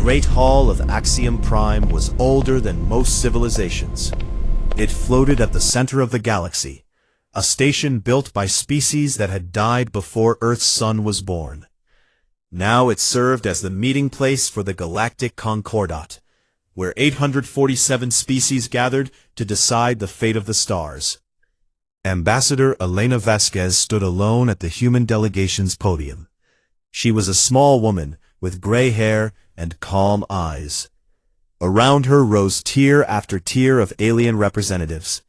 great hall of Axiom Prime was older than most civilizations. It floated at the center of the galaxy, a station built by species that had died before Earth's sun was born. Now it served as the meeting place for the Galactic Concordat, where 847 species gathered to decide the fate of the stars. Ambassador Elena Vasquez stood alone at the human delegation's podium. She was a small woman with gray hair and calm eyes. Around her rose tier after tier of alien representatives.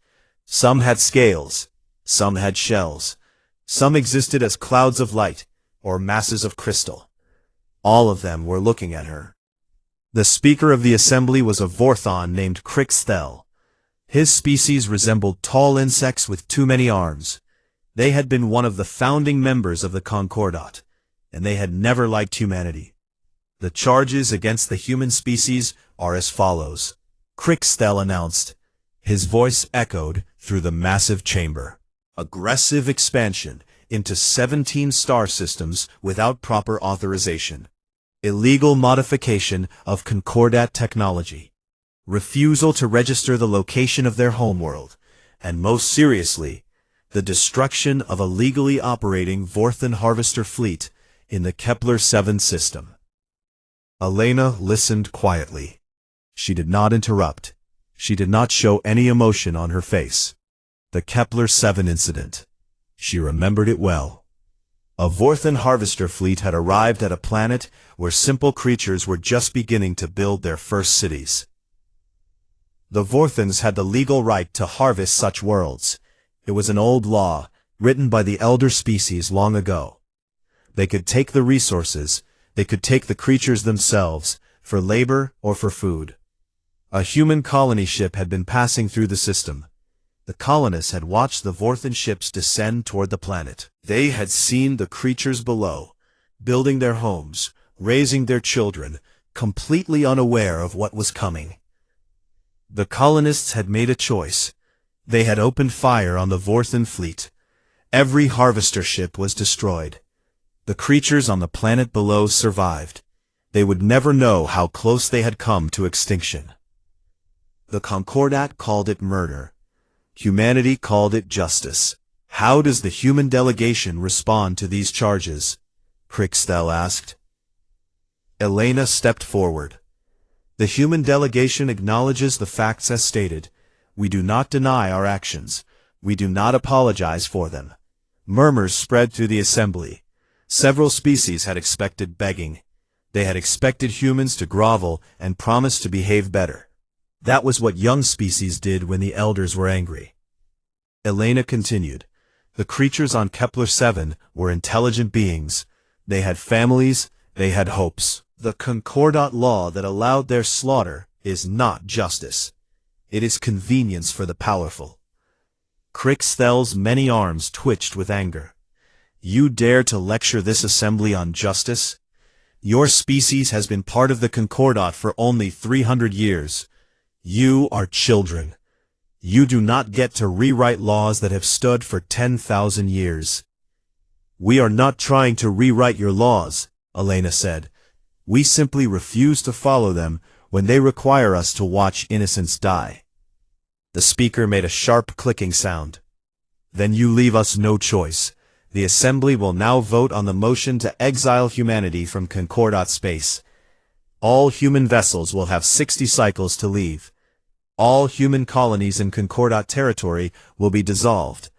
Some had scales, some had shells, some existed as clouds of light or masses of crystal. All of them were looking at her. The speaker of the assembly was a Vorthon named Crixthel. His species resembled tall insects with too many arms. They had been one of the founding members of the Concordat, and they had never liked humanity. The charges against the human species are as follows, Crixthel announced. His voice echoed through the massive chamber. Aggressive expansion into 17 star systems without proper authorization. Illegal modification of Concordat technology. Refusal to register the location of their homeworld, and most seriously, the destruction of a legally operating Vorthan harvester fleet in the Kepler-7 system. Elena listened quietly. She did not interrupt. She did not show any emotion on her face. The Kepler-7 incident. She remembered it well. A Vorthan harvester fleet had arrived at a planet where simple creatures were just beginning to build their first cities. The Vorthans had the legal right to harvest such worlds. It was an old law, written by the elder species long ago. They could take the resources, they could take the creatures themselves, for labor or for food. A human colony ship had been passing through the system. The colonists had watched the Vorthan ships descend toward the planet. They had seen the creatures below, building their homes, raising their children, completely unaware of what was coming. The colonists had made a choice. They had opened fire on the Vorthan fleet. Every harvester ship was destroyed. The creatures on the planet below survived. They would never know how close they had come to extinction. The Concordat called it murder. Humanity called it justice. How does the human delegation respond to these charges? Crixthel asked. Elena stepped forward. The human delegation acknowledges the facts as stated. We do not deny our actions. We do not apologize for them. Murmurs spread through the assembly. Several species had expected begging. They had expected humans to grovel and promise to behave better. That was what young species did when the elders were angry. Elena continued. The creatures on Kepler-7 were intelligent beings. They had families, they had hopes. The Concordat law that allowed their slaughter is not justice. It is convenience for the powerful. Crixthel's many arms twitched with anger. You dare to lecture this assembly on justice? Your species has been part of the Concordat for only 300 years. You are children. You do not get to rewrite laws that have stood for 10,000 years. We are not trying to rewrite your laws, Elena said. We simply refuse to follow them when they require us to watch innocents die. The speaker made a sharp clicking sound. Then you leave us no choice. The assembly will now vote on the motion to exile humanity from Concordat space. All human vessels will have 60 cycles to leave. All human colonies in Concordat territory will be dissolved.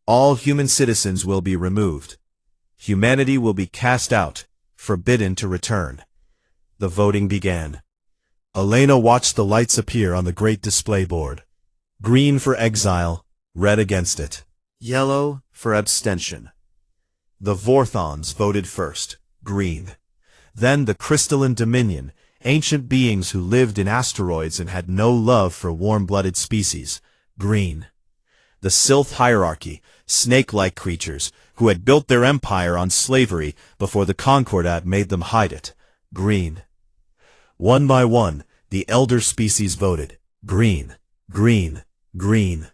All human citizens will be removed. Humanity will be cast out, forbidden to return. The voting began. Elena watched the lights appear on the great display board. Green for exile, red against it. Yellow for abstention. The Vorthons voted first, green. Then the Crystalline Dominion, ancient beings who lived in asteroids and had no love for warm-blooded species, green. The Sylph hierarchy, snake-like creatures, who had built their empire on slavery before the Concordat made them hide it, green. One by one, the elder species voted, green, green, green.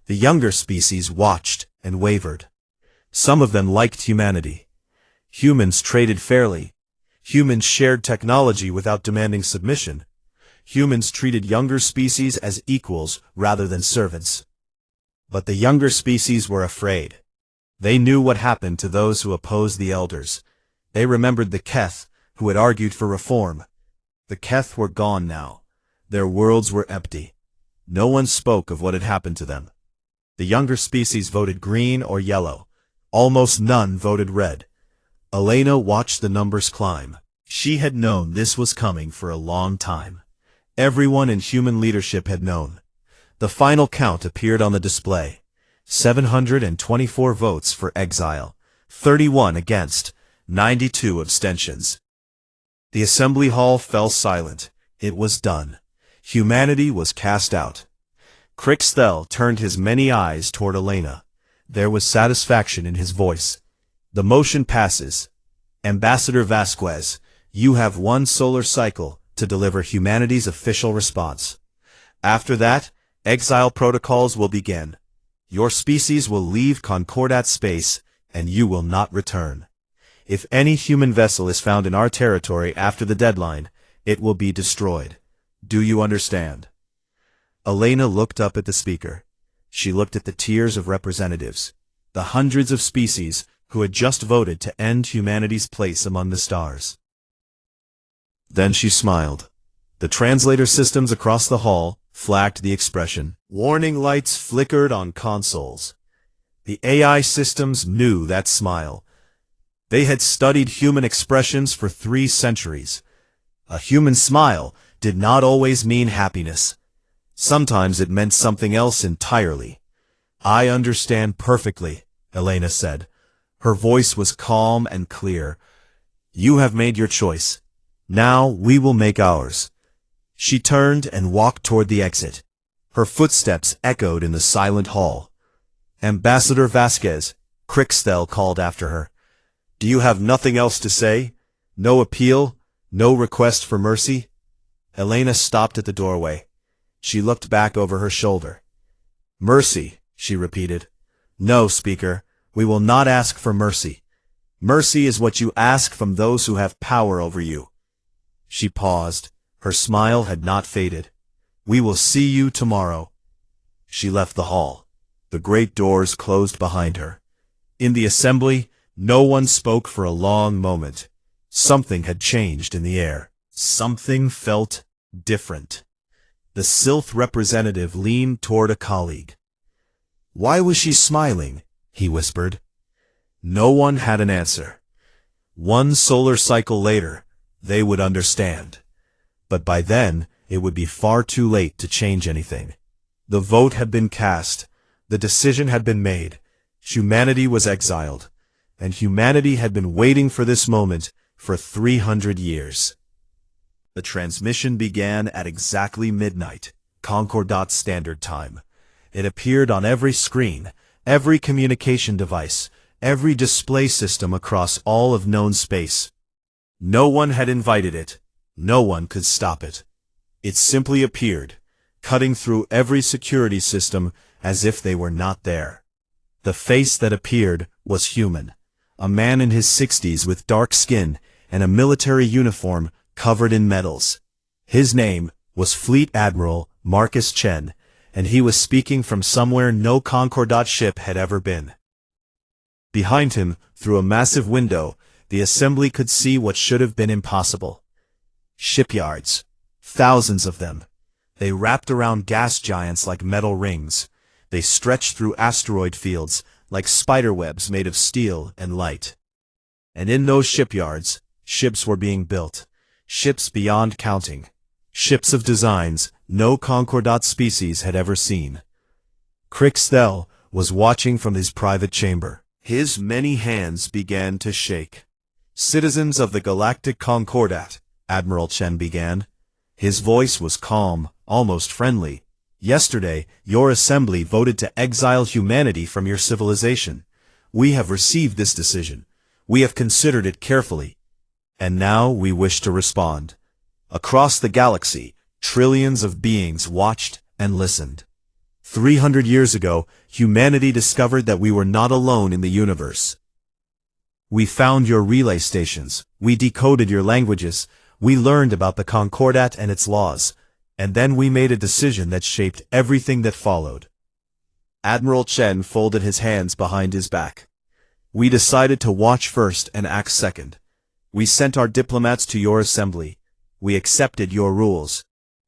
The younger species watched and wavered. Some of them liked humanity. Humans traded fairly. Humans shared technology without demanding submission. Humans treated younger species as equals rather than servants. But the younger species were afraid. They knew what happened to those who opposed the elders. They remembered the Keth, who had argued for reform. The Keth were gone now. Their worlds were empty. No one spoke of what had happened to them. The younger species voted green or yellow. Almost none voted red. Elena watched the numbers climb. She had known this was coming for a long time. Everyone in human leadership had known. The final count appeared on the display. 724 votes for Exile, 31 against, 92 abstentions. The assembly hall fell silent. It was done. Humanity was cast out. Crixthel turned his many eyes toward Elena. There was satisfaction in his voice. The motion passes. Ambassador Vasquez, you have 1 solar cycle to deliver humanity's official response. After that, exile protocols will begin. Your species will leave Concordat space, and you will not return. If any human vessel is found in our territory after the deadline, it will be destroyed. Do you understand? Elena looked up at the speaker. She looked at the tiers of representatives, the hundreds of species who had just voted to end humanity's place among the stars. Then she smiled. The translator systems across the hall flagged the expression. Warning lights flickered on consoles. The AI systems knew that smile. They had studied human expressions for 3 centuries. A human smile did not always mean happiness. Sometimes it meant something else entirely. I understand perfectly, Elena said. Her voice was calm and clear. You have made your choice. Now we will make ours. She turned and walked toward the exit. Her footsteps echoed in the silent hall. Ambassador Vasquez, Crixthel called after her. Do you have nothing else to say? No appeal? No request for mercy? Elena stopped at the doorway. She looked back over her shoulder. Mercy, she repeated. No, Speaker, we will not ask for mercy. Mercy is what you ask from those who have power over you. She paused. Her smile had not faded. We will see you tomorrow. She left the hall. The great doors closed behind her. In the assembly, no one spoke for a long moment. Something had changed in the air. Something felt different. The Sylph representative leaned toward a colleague. Why was she smiling? He whispered. No one had an answer. 1 solar cycle later, they would understand. But by then, it would be far too late to change anything. The vote had been cast. The decision had been made. Humanity was exiled. And humanity had been waiting for this moment for 300 years. The transmission began at exactly midnight, Concordat Standard Time. It appeared on every screen, every communication device, every display system across all of known space. No one had invited it. No one could stop it. It simply appeared, cutting through every security system as if they were not there. The face that appeared was human. A man in his 60s with dark skin and a military uniform covered in medals. His name was Fleet Admiral Marcus Chen, and he was speaking from somewhere no Concordat ship had ever been. Behind him, through a massive window, the assembly could see what should have been impossible. Shipyards. Thousands of them. They wrapped around gas giants like metal rings. They stretched through asteroid fields like spiderwebs made of steel and light. And in those shipyards, ships were being built. Ships beyond counting. Ships of designs no Concordat species had ever seen. Crixthel was watching from his private chamber. His many hands began to shake. Citizens of the Galactic Concordat, Admiral Chen began. His voice was calm, almost friendly. Yesterday, your assembly voted to exile humanity from your civilization. We have received this decision. We have considered it carefully. And now we wish to respond. Across the galaxy, trillions of beings watched and listened. 300 years ago, humanity discovered that we were not alone in the universe. We found your relay stations, we decoded your languages, we learned about the Concordat and its laws, and then we made a decision that shaped everything that followed. Admiral Chen folded his hands behind his back. We decided to watch first and act second. We sent our diplomats to your assembly. We accepted your rules.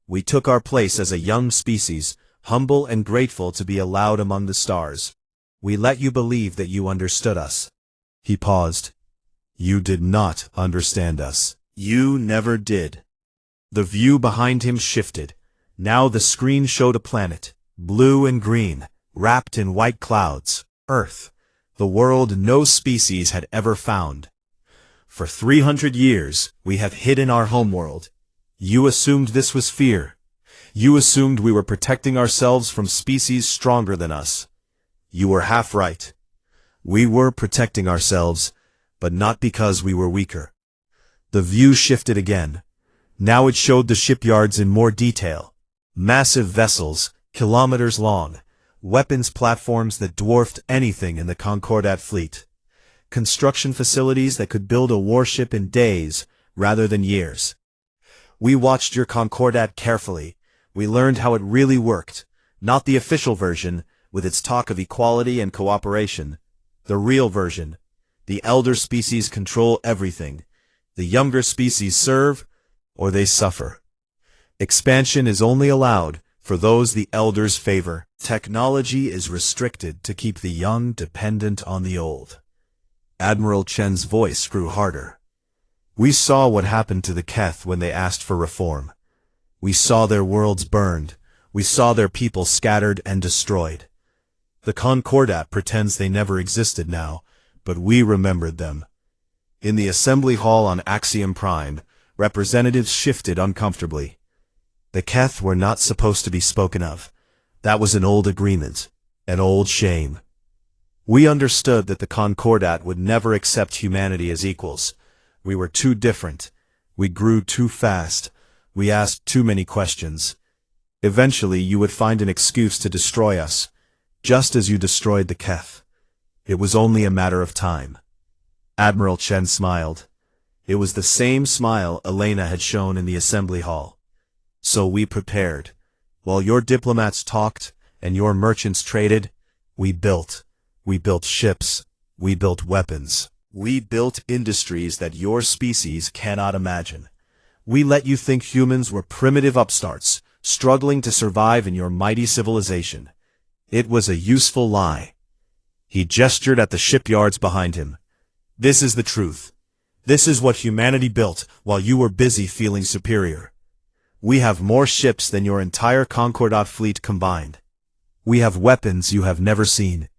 We took our place as a young species, humble and grateful to be allowed among the stars. We let you believe that you understood us. He paused. You did not understand us. You never did. The view behind him shifted. Now the screen showed a planet, blue and green, wrapped in white clouds, Earth, the world no species had ever found. For 300 years, we have hidden our homeworld. You assumed this was fear. You assumed we were protecting ourselves from species stronger than us. You were half right. We were protecting ourselves, but not because we were weaker. The view shifted again. Now it showed the shipyards in more detail. Massive vessels, kilometers long, weapons platforms that dwarfed anything in the Concordat fleet. Construction facilities that could build a warship in days rather than years. We watched your Concordat carefully. We learned how it really worked, not the official version, with its talk of equality and cooperation. The real version. The elder species control everything. The younger species serve, or they suffer. Expansion is only allowed for those the elders favor. Technology is restricted to keep the young dependent on the old. Admiral Chen's voice grew harder. We saw what happened to the Keth when they asked for reform. We saw their worlds burned. We saw their people scattered and destroyed. The Concordat pretends they never existed now, but we remembered them. In the assembly hall on Axiom Prime, representatives shifted uncomfortably. The Keth were not supposed to be spoken of. That was an old agreement, an old shame. We understood that the Concordat would never accept humanity as equals. We were too different. We grew too fast. We asked too many questions. Eventually you would find an excuse to destroy us, just as you destroyed the Keth. It was only a matter of time. Admiral Chen smiled. It was the same smile Elena had shown in the assembly hall. So we prepared. While your diplomats talked and your merchants traded, we built. We built ships. We built weapons. We built industries that your species cannot imagine. We let you think humans were primitive upstarts, struggling to survive in your mighty civilization. It was a useful lie. He gestured at the shipyards behind him. This is the truth. This is what humanity built while you were busy feeling superior. We have more ships than your entire Concordat fleet combined. We have weapons you have never seen.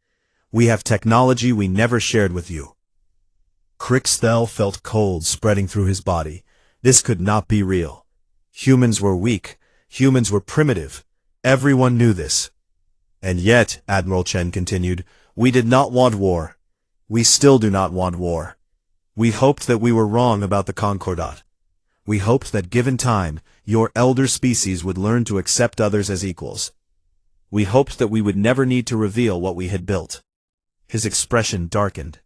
We have technology we never shared with you. Crixthel felt cold spreading through his body. This could not be real. Humans were weak. Humans were primitive. Everyone knew this. And yet, Admiral Chen continued, we did not want war. We still do not want war. We hoped that we were wrong about the Concordat. We hoped that given time, your elder species would learn to accept others as equals. We hoped that we would never need to reveal what we had built. His expression darkened.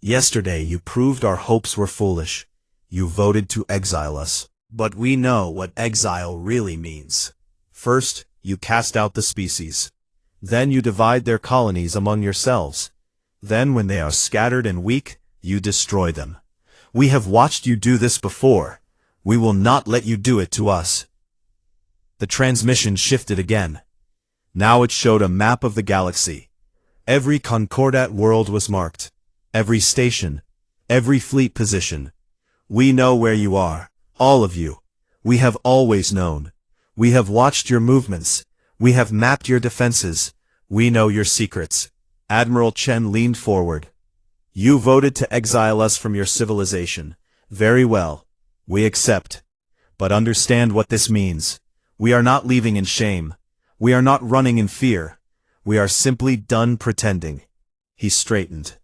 Yesterday you proved our hopes were foolish. You voted to exile us. But we know what exile really means. First, you cast out the species. Then you divide their colonies among yourselves. Then when they are scattered and weak, you destroy them. We have watched you do this before. We will not let you do it to us. The transmission shifted again. Now it showed a map of the galaxy. Every Concordat world was marked. Every station. Every fleet position. We know where you are. All of you. We have always known. We have watched your movements. We have mapped your defenses. We know your secrets. Admiral Chen leaned forward. You voted to exile us from your civilization. Very well. We accept. But understand what this means. We are not leaving in shame. We are not running in fear. We are simply done pretending. He straightened.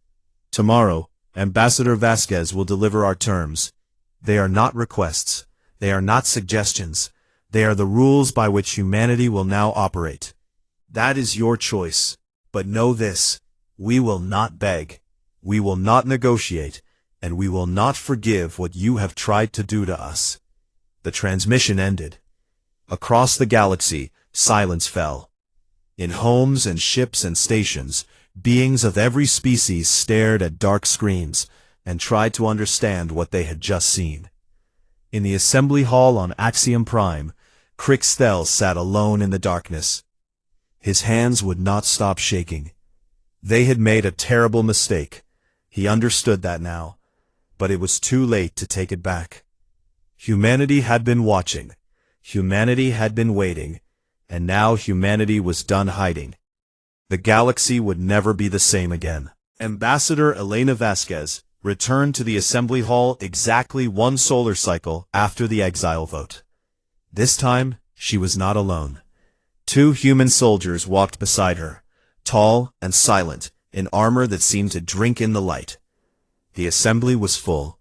Tomorrow, Ambassador Vasquez will deliver our terms. They are not requests. They are not suggestions. They are the rules by which humanity will now operate. That is your choice. But know this, we will not beg. We will not negotiate, and we will not forgive what you have tried to do to us." The transmission ended. Across the galaxy, silence fell. In homes and ships and stations, beings of every species stared at dark screens and tried to understand what they had just seen. In the assembly hall on Axiom Prime, Crixtel sat alone in the darkness. His hands would not stop shaking. They had made a terrible mistake. He understood that now, but it was too late to take it back. Humanity had been watching. Humanity had been waiting, and now humanity was done hiding. The galaxy would never be the same again. Ambassador Elena Vasquez returned to the assembly hall exactly one solar cycle after the Exile vote. This time, she was not alone. 2 human soldiers walked beside her, tall and silent, in armor that seemed to drink in the light. The assembly was full.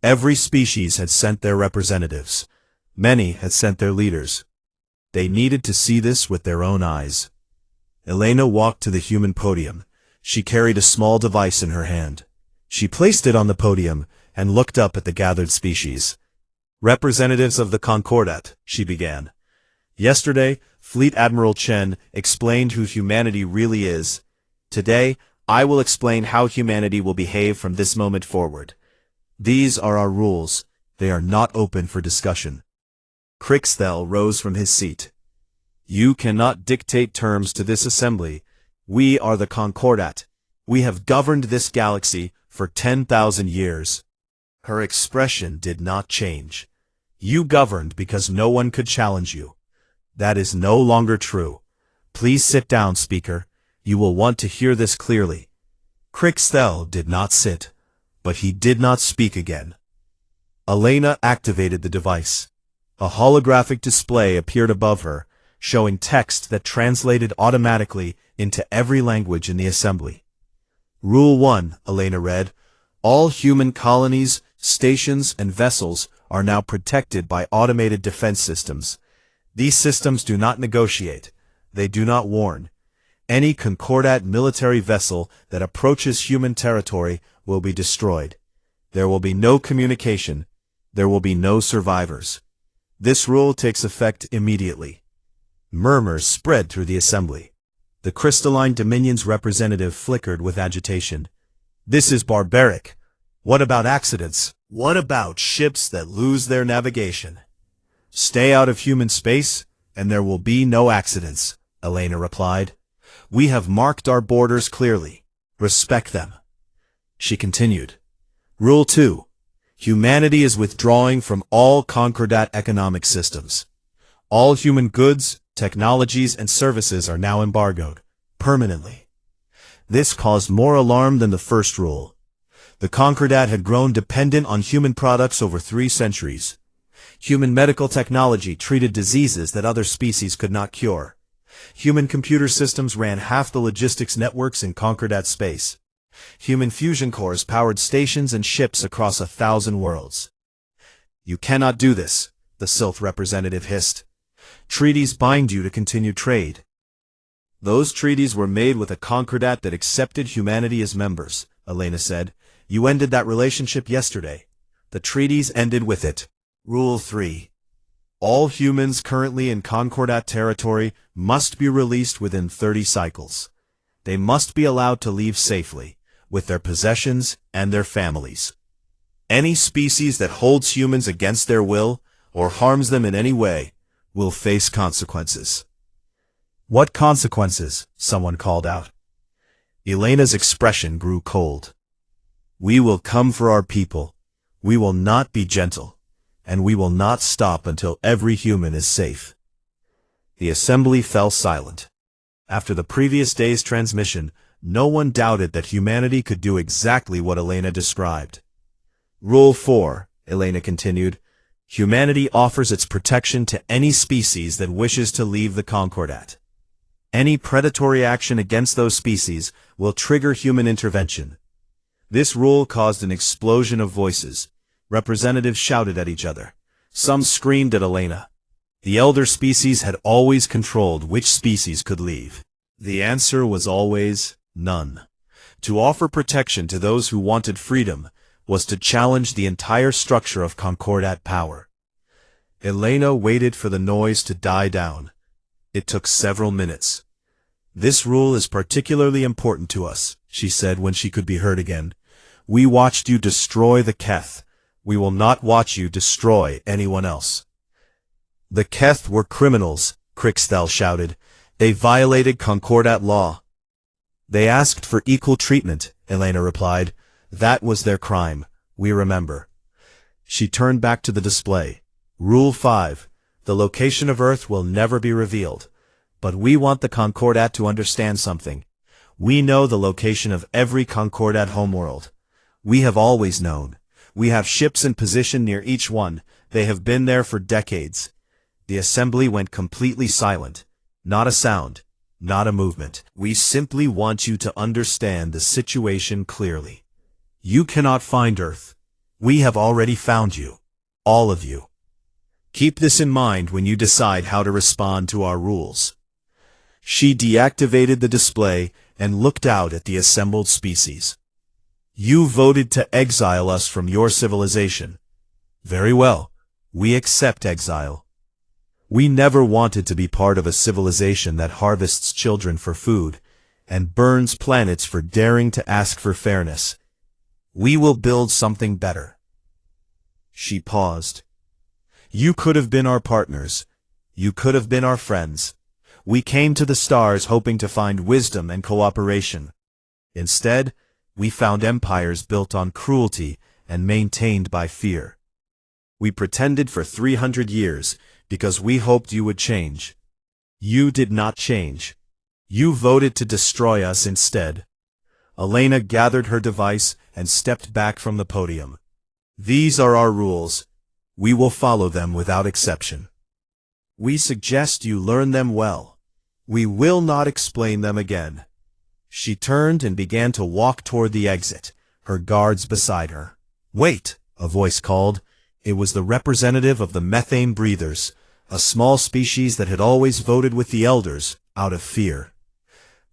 Every species had sent their representatives. Many had sent their leaders. They needed to see this with their own eyes. Elena walked to the human podium. She carried a small device in her hand. She placed it on the podium and looked up at the gathered species. "Representatives of the Concordat," she began. "Yesterday, Fleet Admiral Chen explained who humanity really is. Today, I will explain how humanity will behave from this moment forward. These are our rules. They are not open for discussion." Crixtel rose from his seat. "You cannot dictate terms to this assembly. We are the Concordat. We have governed this galaxy for 10,000 years. Her expression did not change. "You governed because no one could challenge you. That is no longer true. Please sit down, speaker. You will want to hear this clearly." Crixtel did not sit, but he did not speak again. Elena activated the device. A holographic display appeared above her, showing text that translated automatically into every language in the assembly. "Rule 1, Elena read, "all human colonies, stations, and vessels are now protected by automated defense systems. These systems do not negotiate. They do not warn. Any Concordat military vessel that approaches human territory will be destroyed. There will be no communication. There will be no survivors. This rule takes effect immediately." Murmurs spread through the assembly. The Crystalline Dominion's representative flickered with agitation. "This is barbaric. What about accidents? What about ships that lose their navigation?" "Stay out of human space, and there will be no accidents," Elena replied. "We have marked our borders clearly. Respect them." She continued. "Rule 2. Humanity is withdrawing from all Concordat economic systems. All human goods, technologies, and services are now embargoed, permanently." This caused more alarm than the first rule. The Concordat had grown dependent on human products over 3 centuries. Human medical technology treated diseases that other species could not cure. Human computer systems ran half the logistics networks in Concordat space. Human fusion cores powered stations and ships across 1,000 worlds. "You cannot do this," the Sylph representative hissed. "Treaties bind you to continue trade." "Those treaties were made with a Concordat that accepted humanity as members," Elena said. "You ended that relationship yesterday. The treaties ended with it." Rule 3. All humans currently in Concordat territory must be released within 30 cycles. They must be allowed to leave safely, with their possessions and their families. Any species that holds humans against their will, or harms them in any way, will face consequences. "What consequences?" someone called out. Elena's expression grew cold. "We will come for our people. We will not be gentle. And we will not stop until every human is safe." The assembly fell silent. After the previous day's transmission, no one doubted that humanity could do exactly what Elena described. "Rule 4, Elena continued, "humanity offers its protection to any species that wishes to leave the Concordat. Any predatory action against those species will trigger human intervention." This rule caused an explosion of voices. Representatives shouted at each other. Some screamed at Elena. The elder species had always controlled which species could leave. The answer was always none. To offer protection to those who wanted freedom was to challenge the entire structure of Concordat power. Elena waited for the noise to die down. It took several minutes. "This rule is particularly important to us," she said when she could be heard again. "We watched you destroy the Keth. We will not watch you destroy anyone else." "The Keth were criminals," Crixtel shouted. "They violated Concordat law." "They asked for equal treatment," Elena replied. "That was their crime. We remember." She turned back to the display. "Rule 5. The location of Earth will never be revealed. But we want the Concordat to understand something. We know the location of every Concordat homeworld. We have always known. We have ships in position near each one. They have been there for decades." The assembly went completely silent. Not a sound. Not a movement. "We simply want you to understand the situation clearly. You cannot find Earth. We have already found you. All of you. Keep this in mind when you decide how to respond to our rules." She deactivated the display and looked out at the assembled species. "You voted to exile us from your civilization. Very well. We accept exile. We never wanted to be part of a civilization that harvests children for food and burns planets for daring to ask for fairness. We will build something better." She paused. "You could have been our partners. You could have been our friends. We came to the stars hoping to find wisdom and cooperation. Instead, we found empires built on cruelty and maintained by fear. We pretended for 300 years because we hoped you would change. You did not change. You voted to destroy us instead." Elena gathered her device and stepped back from the podium. "These are our rules. We will follow them without exception. We suggest you learn them well. We will not explain them again." She turned and began to walk toward the exit, her guards beside her. "Wait," a voice called. It was the representative of the methane breathers, a small species that had always voted with the elders, out of fear.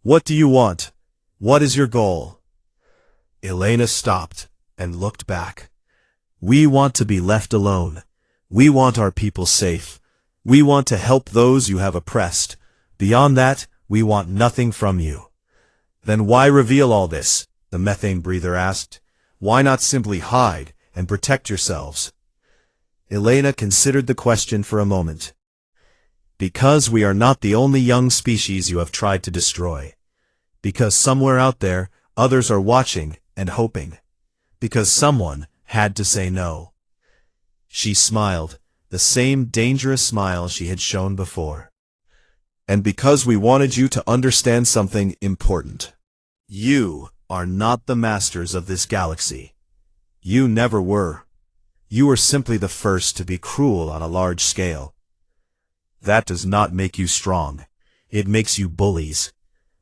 "What do you want? What is your goal?" Elena stopped and looked back. "We want to be left alone. We want our people safe. We want to help those you have oppressed. Beyond that, we want nothing from you." "Then why reveal all this?" the methane breather asked. "Why not simply hide and protect yourselves?" Elena considered the question for a moment. "Because we are not the only young species you have tried to destroy. Because somewhere out there, others are watching and hoping. Because someone had to say no." She smiled, the same dangerous smile she had shown before. "And because we wanted you to understand something important. You are not the masters of this galaxy. You never were. You were simply the first to be cruel on a large scale. That does not make you strong. It makes you bullies.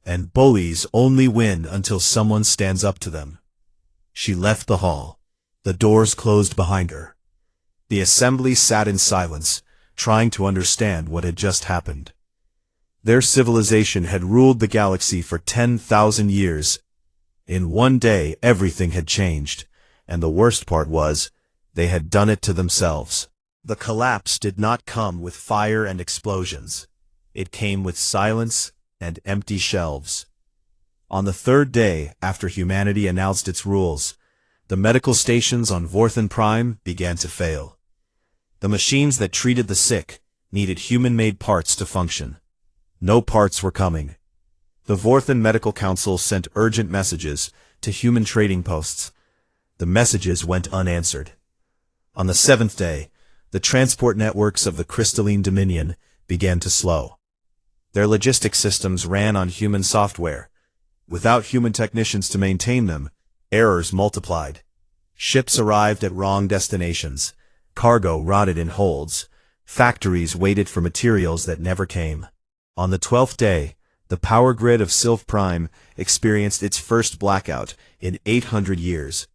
And bullies only win until someone stands up to them." She left the hall. The doors closed behind her. The assembly sat in silence, trying to understand what had just happened. Their civilization had ruled the galaxy for 10,000 years. In one day, everything had changed, and the worst part was, they had done it to themselves. The collapse did not come with fire and explosions. It came with silence and empty shelves. On the third day after humanity announced its rules, the medical stations on Vorthan Prime began to fail. The machines that treated the sick needed human-made parts to function. No parts were coming. The Vorthan Medical Council sent urgent messages to human trading posts. The messages went unanswered. On the 7th day, the transport networks of the Crystalline Dominion began to slow. Their logistics systems ran on human software. Without human technicians to maintain them, errors multiplied. Ships arrived at wrong destinations. Cargo rotted in holds. Factories waited for materials that never came. On the 12th day, the power grid of Sylph Prime experienced its first blackout in 800 years.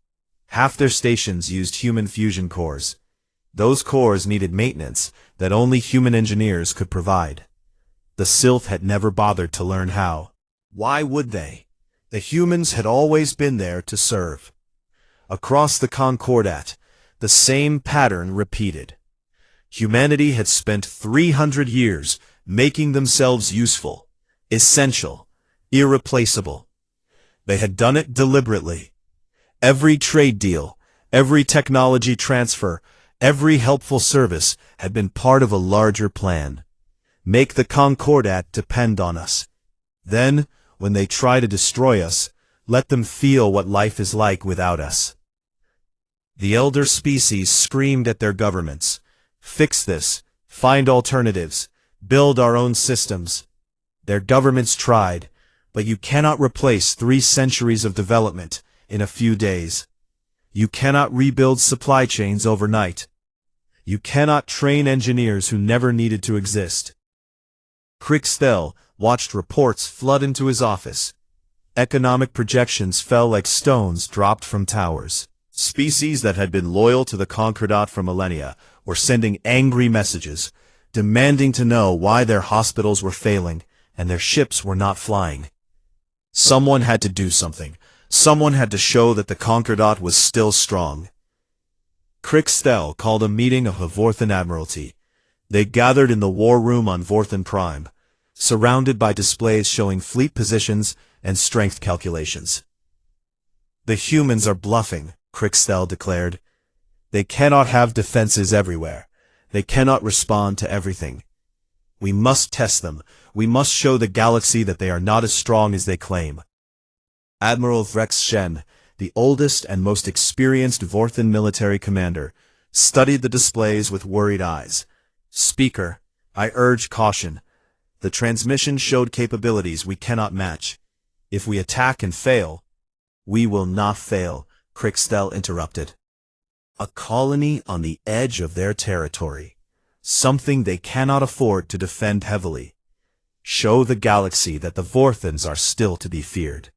Half their stations used human fusion cores. Those cores needed maintenance that only human engineers could provide. The Sylph had never bothered to learn how. Why would they? The humans had always been there to serve. Across the Concordat, the same pattern repeated. Humanity had spent 300 years making themselves useful, essential, irreplaceable. They had done it deliberately. Every trade deal, every technology transfer, every helpful service had been part of a larger plan. Make the Concordat depend on us. Then, when they try to destroy us, let them feel what life is like without us. The elder species screamed at their governments, "Fix this, find alternatives, build our own systems." Their governments tried, but you cannot replace 3 centuries of development in a few days. You cannot rebuild supply chains overnight. You cannot train engineers who never needed to exist. Crixtel watched reports flood into his office. Economic projections fell like stones dropped from towers. Species that had been loyal to the Concordat for millennia were sending angry messages, demanding to know why their hospitals were failing and their ships were not flying. Someone had to do something. Someone had to show that the Concordat was still strong. Crixtel called a meeting of the Vorthan Admiralty. They gathered in the war room on Vorthan Prime, surrounded by displays showing fleet positions and strength calculations. "The humans are bluffing," Crixtel declared. "They cannot have defenses everywhere. They cannot respond to everything. We must test them. We must show the galaxy that they are not as strong as they claim." Admiral Vrex Shen, the oldest and most experienced Vorthan military commander, studied the displays with worried eyes. "Speaker, I urge caution. The transmission showed capabilities we cannot match. If we attack and fail—" "We will not fail," Crixtel interrupted. "A colony on the edge of their territory. Something they cannot afford to defend heavily. Show the galaxy that the Vorthans are still to be feared."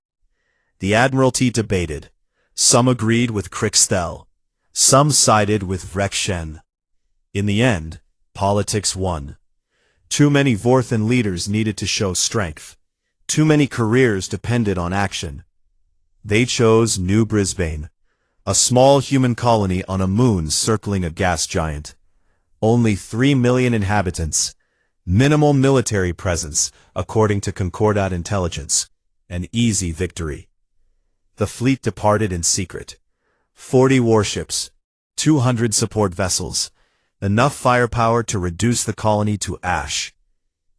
The Admiralty debated. Some agreed with Crixtel. Some sided with Vrex Shen. In the end, politics won. Too many Vorthan leaders needed to show strength. Too many careers depended on action. They chose New Brisbane, a small human colony on a moon circling a gas giant. Only 3 million inhabitants. Minimal military presence, according to Concordat intelligence. An easy victory. The fleet departed in secret. 40 warships, 200 support vessels, enough firepower to reduce the colony to ash.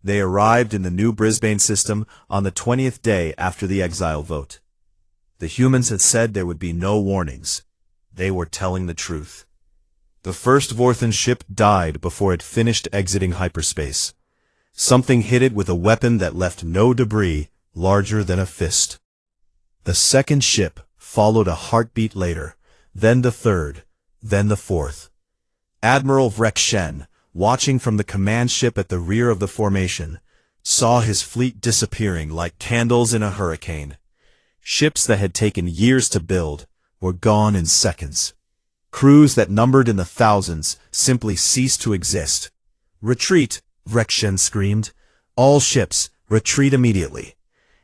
They arrived in the New Brisbane system on the 20th day after the Exile vote. The humans had said there would be no warnings. They were telling the truth. The first Vorthan ship died before it finished exiting hyperspace. Something hit it with a weapon that left no debris larger than a fist. The second ship followed a heartbeat later, then the third, then the fourth. Admiral Vrex Shen, watching from the command ship at the rear of the formation, saw his fleet disappearing like candles in a hurricane. Ships that had taken years to build were gone in seconds. Crews that numbered in the thousands simply ceased to exist. "Retreat!" Vrex Shen screamed. "All ships, retreat immediately."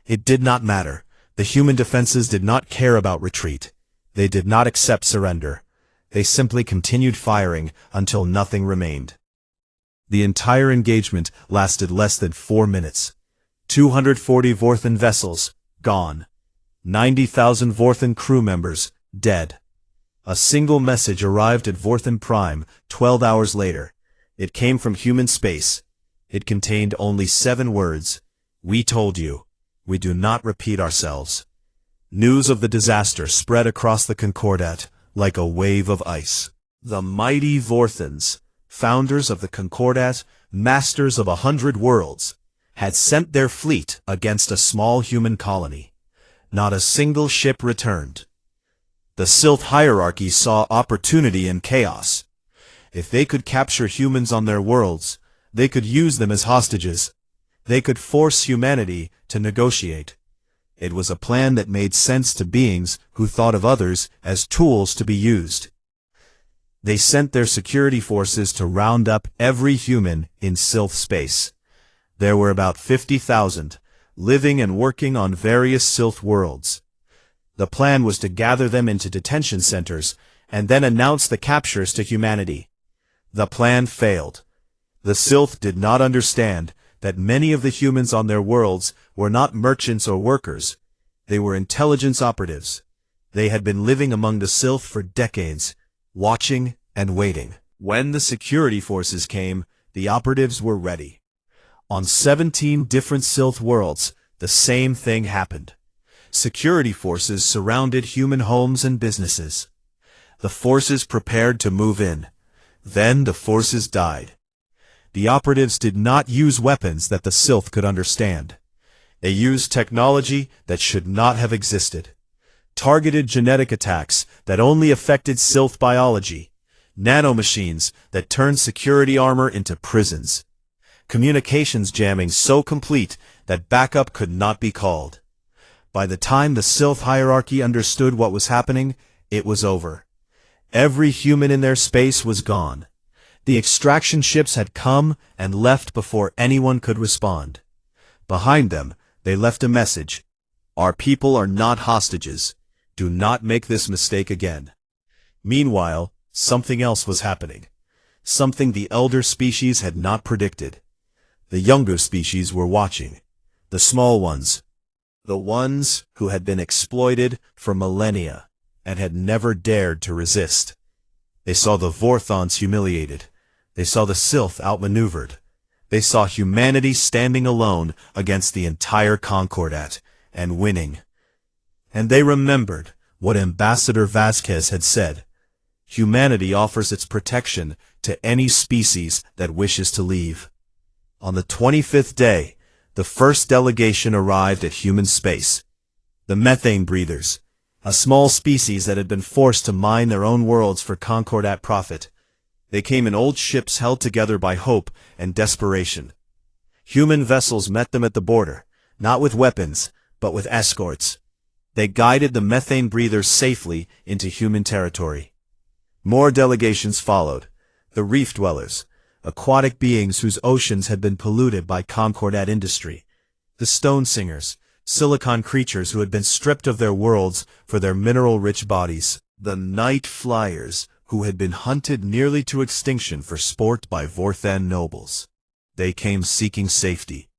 It did not matter. The human defenses did not care about retreat. They did not accept surrender. They simply continued firing until nothing remained. The entire engagement lasted less than 4 minutes. 240 Vorthan vessels, gone. 90,000 Vorthan crew members, dead. A single message arrived at Vorthan Prime 12 hours later. It came from human space. It contained only 7 words. "We told you. We do not repeat ourselves." News of the disaster spread across the Concordat like a wave of ice. The mighty Vorthans, founders of the Concordat, masters of 100 worlds, had sent their fleet against a small human colony. Not a single ship returned. The Sylph hierarchy saw opportunity in chaos. If they could capture humans on their worlds, they could use them as hostages. They could force humanity to negotiate. It was a plan that made sense to beings who thought of others as tools to be used. They sent their security forces to round up every human in Sylph space. There were about 50,000, living and working on various Sylph worlds. The plan was to gather them into detention centers and then announce the captures to humanity. The plan failed. The Sylph did not understand that many of the humans on their worlds were not merchants or workers. They were intelligence operatives. They had been living among the Sylph for decades, watching and waiting. When the security forces came, the operatives were ready. On 17 different Sylph worlds, the same thing happened. Security forces surrounded human homes and businesses. The forces prepared to move in. Then the forces died. The operatives did not use weapons that the Sylph could understand. They used technology that should not have existed. Targeted genetic attacks that only affected Sylph biology. Nanomachines that turned security armor into prisons. Communications jamming so complete that backup could not be called. By the time the Sylph hierarchy understood what was happening, it was over. Every human in their space was gone. The extraction ships had come and left before anyone could respond. Behind them, they left a message. Our people are not hostages. Do not make this mistake again. Meanwhile, something else was happening. Something the elder species had not predicted. The younger species were watching. The small ones. The ones who had been exploited for millennia and had never dared to resist. They saw the Vorthons humiliated. They saw the Sylph outmaneuvered. They saw humanity standing alone against the entire Concordat and winning. And they remembered what Ambassador Vasquez had said. Humanity offers its protection to any species that wishes to leave. On the 25th day, the first delegation arrived at human space. The methane breathers, a small species that had been forced to mine their own worlds for Concordat profit. They came in old ships held together by hope and desperation. Human vessels met them at the border, not with weapons, but with escorts. They guided the methane breathers safely into human territory. More delegations followed. The reef dwellers, aquatic beings whose oceans had been polluted by Concordat industry. The stone singers, silicon creatures who had been stripped of their worlds for their mineral-rich bodies. The night flyers, who had been hunted nearly to extinction for sport by Vorthan nobles. They came seeking safety.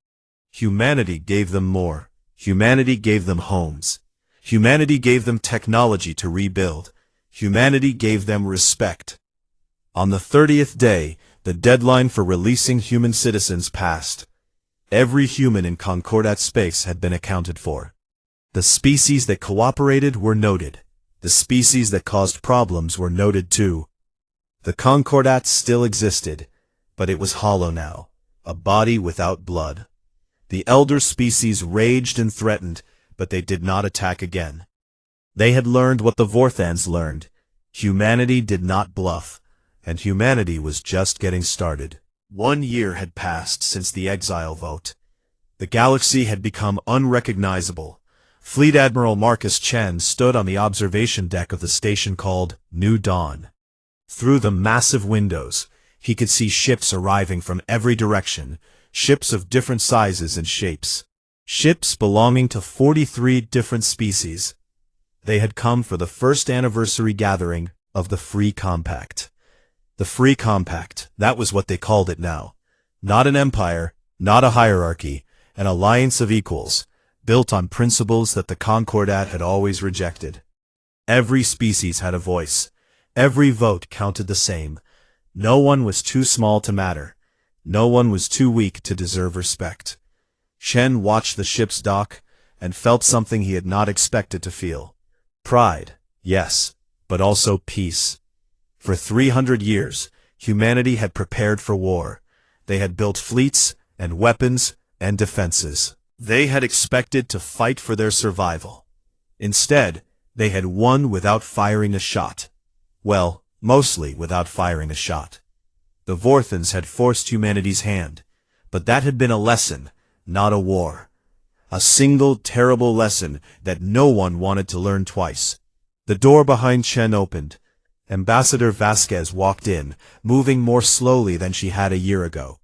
Humanity gave them more. Humanity gave them homes. Humanity gave them technology to rebuild. Humanity gave them respect. On the 30th day, the deadline for releasing human citizens passed. Every human in Concordat space had been accounted for. The species that cooperated were noted. The species that caused problems were noted too. The Concordat still existed, but it was hollow now, a body without blood. The elder species raged and threatened, but they did not attack again. They had learned what the Vorthans learned. Humanity did not bluff, and humanity was just getting started. 1 year had passed since the Exile vote. The galaxy had become unrecognizable. Fleet Admiral Marcus Chen stood on the observation deck of the station called New Dawn. Through the massive windows, he could see ships arriving from every direction, ships of different sizes and shapes. Ships belonging to 43 different species. They had come for the first anniversary gathering of the Free Compact. The Free Compact, that was what they called it now. Not an empire, not a hierarchy, an alliance of equals, built on principles that the Concordat had always rejected. Every species had a voice. Every vote counted the same. No one was too small to matter. No one was too weak to deserve respect. Shen watched the ships dock and felt something he had not expected to feel. Pride, yes, but also peace. For 300 years, humanity had prepared for war. They had built fleets and weapons and defenses. They had expected to fight for their survival. Instead, they had won without firing a shot. Well, mostly without firing a shot. The Vorthans had forced humanity's hand, but that had been a lesson, not a war. A single terrible lesson that no one wanted to learn twice. The door behind Chen opened. Ambassador Vasquez walked in, moving more slowly than she had a year ago.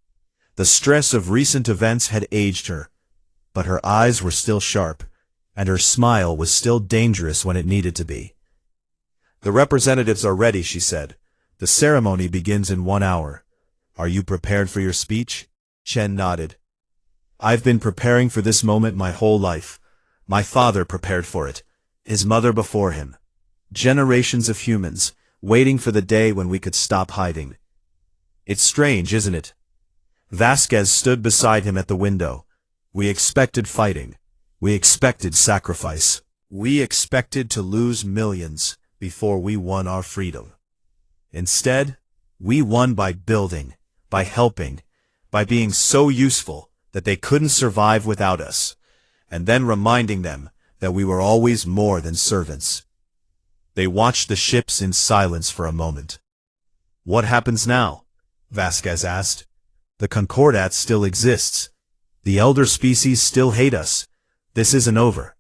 The stress of recent events had aged her, but her eyes were still sharp, and her smile was still dangerous when it needed to be. "The representatives are ready," she said. "The ceremony begins in 1 hour. Are you prepared for your speech?" Chen nodded. "I've been preparing for this moment my whole life. My father prepared for it, his mother before him. Generations of humans, waiting for the day when we could stop hiding. It's strange, isn't it?" Vasquez stood beside him at the window. "We expected fighting. We expected sacrifice. We expected to lose millions before we won our freedom. Instead, we won by building, by helping, by being so useful that they couldn't survive without us, and then reminding them that we were always more than servants." They watched the ships in silence for a moment. "What happens now?" Vasquez asked. "The Concordat still exists. The elder species still hate us. This isn't over."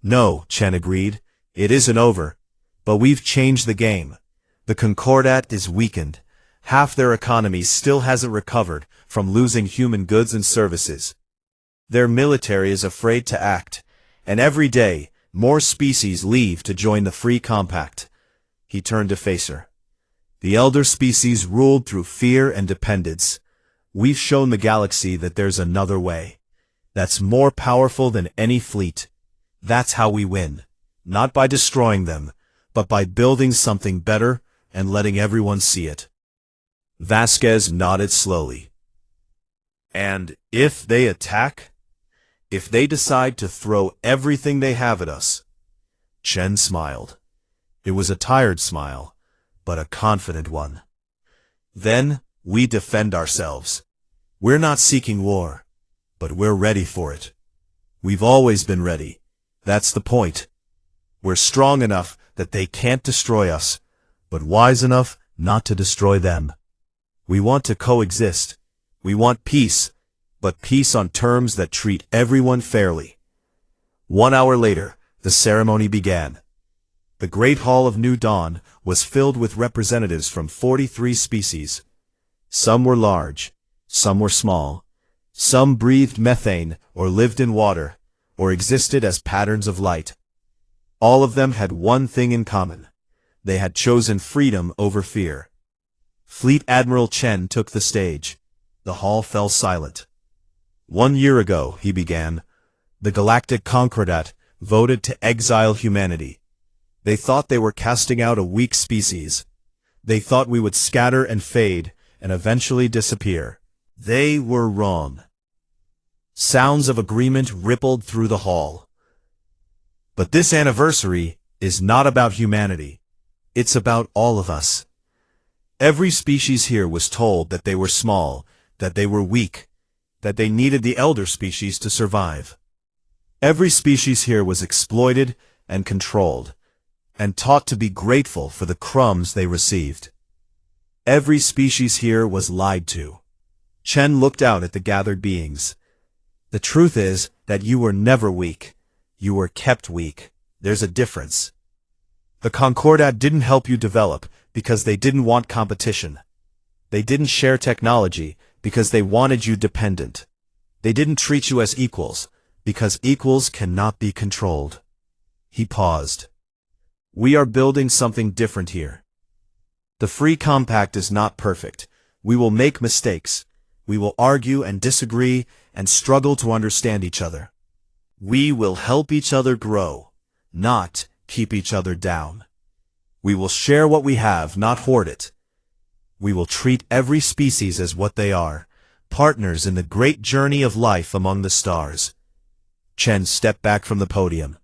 "No," Chen agreed. "It isn't over. But we've changed the game. The Concordat is weakened. Half their economy still hasn't recovered from losing human goods and services. Their military is afraid to act, and every day, more species leave to join the Free Compact." He turned to face her. "The elder species ruled through fear and dependence. We've shown the galaxy that there's another way. That's more powerful than any fleet. That's how we win. Not by destroying them, but by building something better and letting everyone see it." Vasquez nodded slowly. "And if they attack? If they decide to throw everything they have at us?" Chen smiled. It was a tired smile, but a confident one. "Then we defend ourselves. We're not seeking war, but we're ready for it. We've always been ready. That's the point. We're strong enough that they can't destroy us, but wise enough not to destroy them. We want to coexist. We want peace, but peace on terms that treat everyone fairly." 1 hour later, the ceremony began. The Great Hall of New Dawn was filled with representatives from 43 species. Some were large, some were small, some breathed methane or lived in water, or existed as patterns of light. All of them had one thing in common. They had chosen freedom over fear. Fleet Admiral Chen took the stage. The hall fell silent. "1 year ago," he began, "the Galactic Concordat voted to exile humanity. They thought they were casting out a weak species. They thought we would scatter and fade and eventually disappear. They were wrong." Sounds of agreement rippled through the hall. "But this anniversary is not about humanity. It's about all of us. Every species here was told that they were small, that they were weak, that they needed the elder species to survive. Every species here was exploited and controlled, and taught to be grateful for the crumbs they received. Every species here was lied to." Chen looked out at the gathered beings. "The truth is that you were never weak. You were kept weak. There's a difference. The Concordat didn't help you develop because they didn't want competition. They didn't share technology because they wanted you dependent. They didn't treat you as equals because equals cannot be controlled." He paused. "We are building something different here. The Free Compact is not perfect. We will make mistakes. We will argue and disagree and struggle to understand each other. We will help each other grow, not keep each other down. We will share what we have, not hoard it. We will treat every species as what they are, partners in the great journey of life among the stars." Chen stepped back from the podium.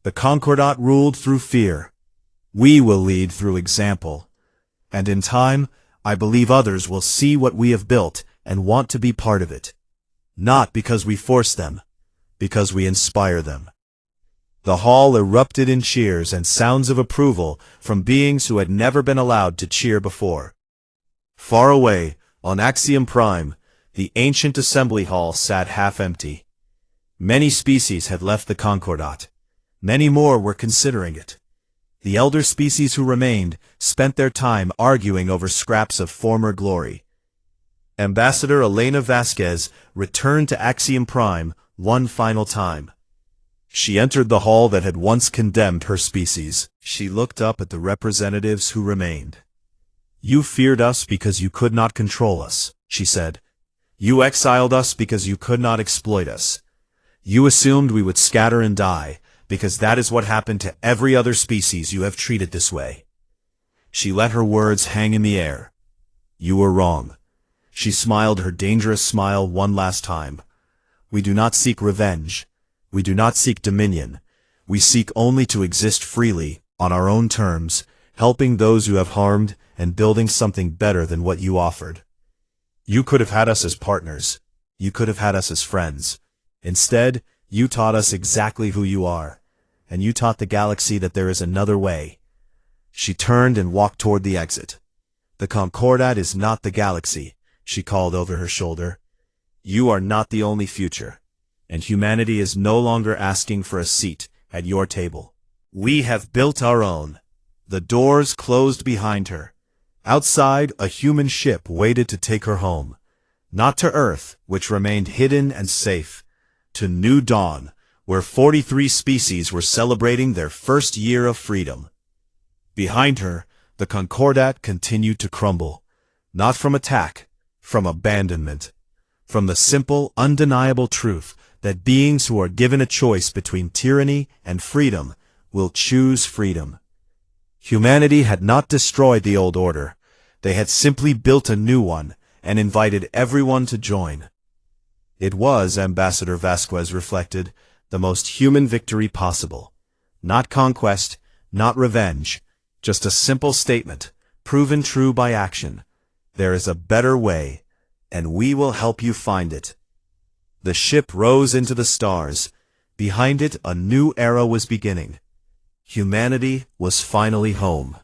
"The Concordat ruled through fear. We will lead through example. And in time, I believe others will see what we have built and want to be part of it. Not because we force them, because we inspire them." The hall erupted in cheers and sounds of approval from beings who had never been allowed to cheer before. Far away, on Axiom Prime, the ancient assembly hall sat half-empty. Many species had left the Concordat. Many more were considering it. The elder species who remained spent their time arguing over scraps of former glory. Ambassador Elena Vasquez returned to Axiom Prime one final time. She entered the hall that had once condemned her species. She looked up at the representatives who remained. "You feared us because you could not control us," she said. "You exiled us because you could not exploit us. You assumed we would scatter and die, because that is what happened to every other species you have treated this way." She let her words hang in the air. "You were wrong." She smiled her dangerous smile one last time. "We do not seek revenge. We do not seek dominion. We seek only to exist freely, on our own terms, helping those you have harmed and building something better than what you offered. You could have had us as partners. You could have had us as friends. Instead, you taught us exactly who you are, and you taught the galaxy that there is another way." She turned and walked toward the exit. "The Concordat is not the galaxy," she called over her shoulder. "You are not the only future, and humanity is no longer asking for a seat at your table. We have built our own." The doors closed behind her. Outside, a human ship waited to take her home. Not to Earth, which remained hidden and safe. To New Dawn, where 43 species were celebrating their first year of freedom. Behind her, the Concordat continued to crumble. Not from attack, from abandonment. From the simple, undeniable truth that beings who are given a choice between tyranny and freedom will choose freedom. Humanity had not destroyed the old order. They had simply built a new one and invited everyone to join. It was, Ambassador Vasquez reflected, the most human victory possible. Not conquest, not revenge, just a simple statement, proven true by action. There is a better way, and we will help you find it. The ship rose into the stars. Behind it, a new era was beginning. Humanity was finally home.